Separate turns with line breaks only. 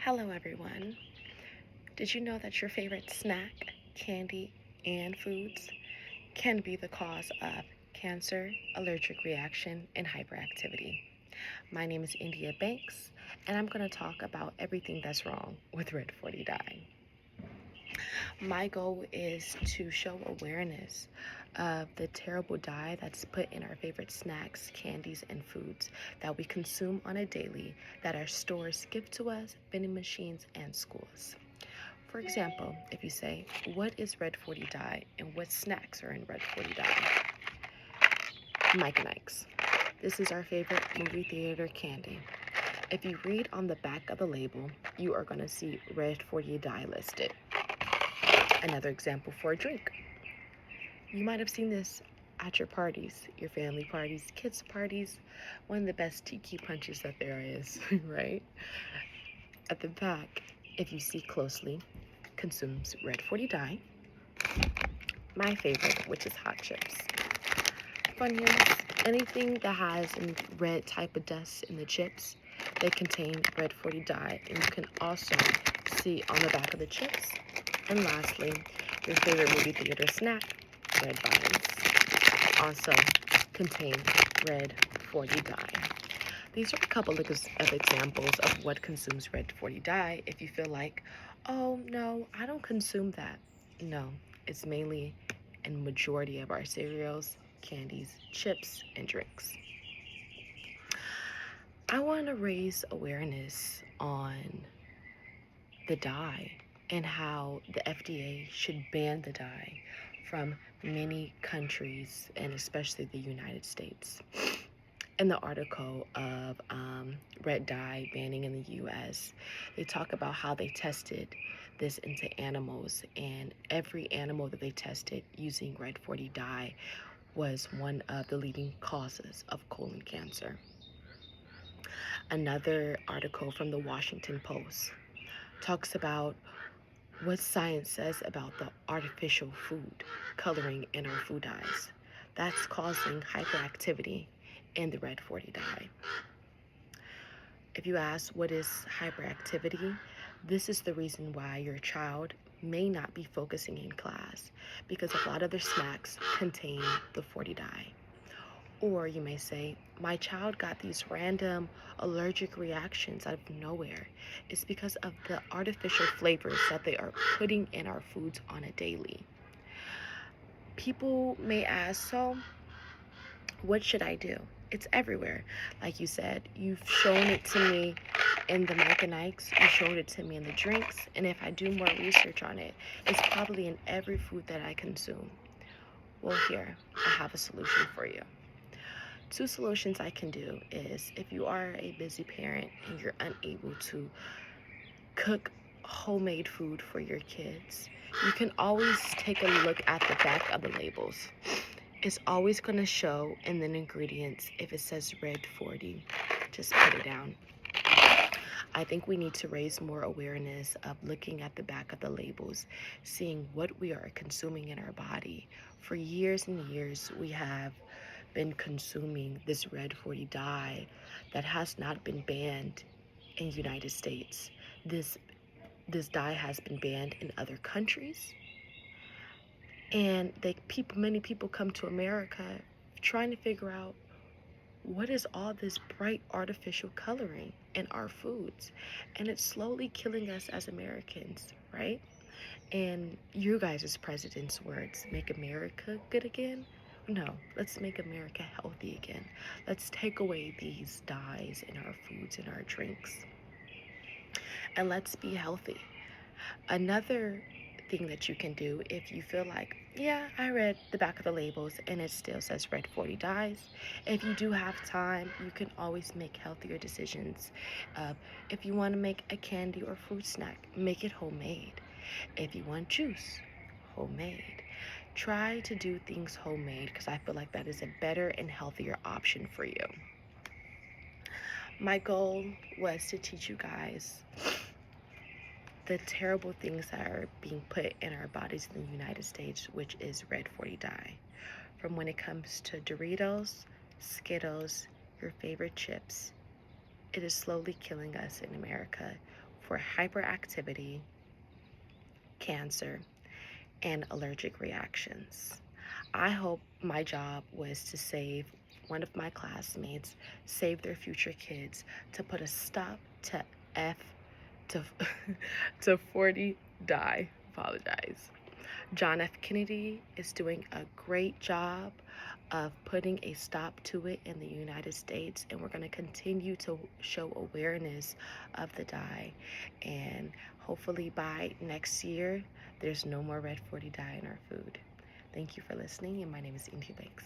Hello, everyone. Did you know that your favorite snack, candy, and foods can be the cause of cancer, allergic reaction, and hyperactivity? My name is India Banks, and I'm going to talk about everything that's wrong with Red 40 dye. My goal is to show awareness of the terrible dye that's put in our favorite snacks, candies, and foods that we consume on a daily that our stores give to us, vending machines, and schools. For example, if you say, what is Red 40 dye and what snacks are in Red 40 dye? Mike and Ike's. This is our favorite movie theater candy. If you read on the back of the label, you are going to see Red 40 dye listed. Another example for a drink. You might have seen this at your parties, your family parties, kids' parties, one of the best tiki punches that there is, right? At the back, if you see closely, consumes Red 40 dye. My favorite, which is hot chips. Funyuns, anything that has a red type of dust in the chips, they contain Red 40 dye, and you can also see on the back of the chips. And lastly, your favorite movie theater snack, Red Vines, also contain Red 40 dye. These are a couple of examples of what consumes Red 40 dye. If you feel like, oh no, I don't consume that. No, it's mainly in majority of our cereals, candies, chips, and drinks. I want to raise awareness on the dye and how the FDA should ban the dye from many countries and especially the United States. In the article of red dye banning in the US, they talk about how they tested this into animals, and every animal that they tested using Red 40 dye was one of the leading causes of colon cancer. Another article from the Washington Post talks about what science says about the artificial food coloring in our food dyes. That's causing hyperactivity in the Red 40 dye. If you ask what is hyperactivity, this is the reason why your child may not be focusing in class because a lot of their snacks contain the 40 dye. Or you may say, my child got these random allergic reactions out of nowhere. It's because of the artificial flavors that they are putting in our foods on a daily. People may ask, so what should I do? It's everywhere. Like you said, you've shown it to me in the Mike and Ike's, you showed it to me in the drinks, and if I do more research on it, it's probably in every food that I consume. Well, here, I have a solution for you. Two solutions I can do is if you are a busy parent and you're unable to cook homemade food for your kids, you can always take a look at the back of the labels. It's always going to show in the ingredients if it says Red 40. Just put it down. I think we need to raise more awareness of looking at the back of the labels, seeing what we are consuming in our body. For years and years, we have been consuming this Red 40 dye that has not been banned in the United States. This dye has been banned in other countries, and many people come to America trying to figure out what is all this bright artificial coloring in our foods, and it's slowly killing us as Americans, right? And you guys as president's words, make America good again? No, let's make America healthy again. Let's take away these dyes in our foods and our drinks, and let's be healthy. Another thing that you can do if you feel like, yeah, I read the back of the labels and it still says Red 40 dyes. If you do have time, you can always make healthier decisions. If you want to make a candy or fruit snack, make it homemade. If you want juice, homemade. Try to do things homemade because I feel like that is a better and healthier option for you. My goal was to teach you guys the terrible things that are being put in our bodies in the United States, which is Red 40 dye. From when it comes to Doritos, Skittles, your favorite chips, it is slowly killing us in America for hyperactivity, cancer, and allergic reactions. I hope my job was to save one of my classmates, save their future kids, to put a stop to F to to 40 die. Apologize. John F. Kennedy is doing a great job of putting a stop to it in the United States, and we're going to continue to show awareness of the dye. And hopefully by next year, there's no more red 40 dye in our food. Thank you for listening, and my name is India Banks.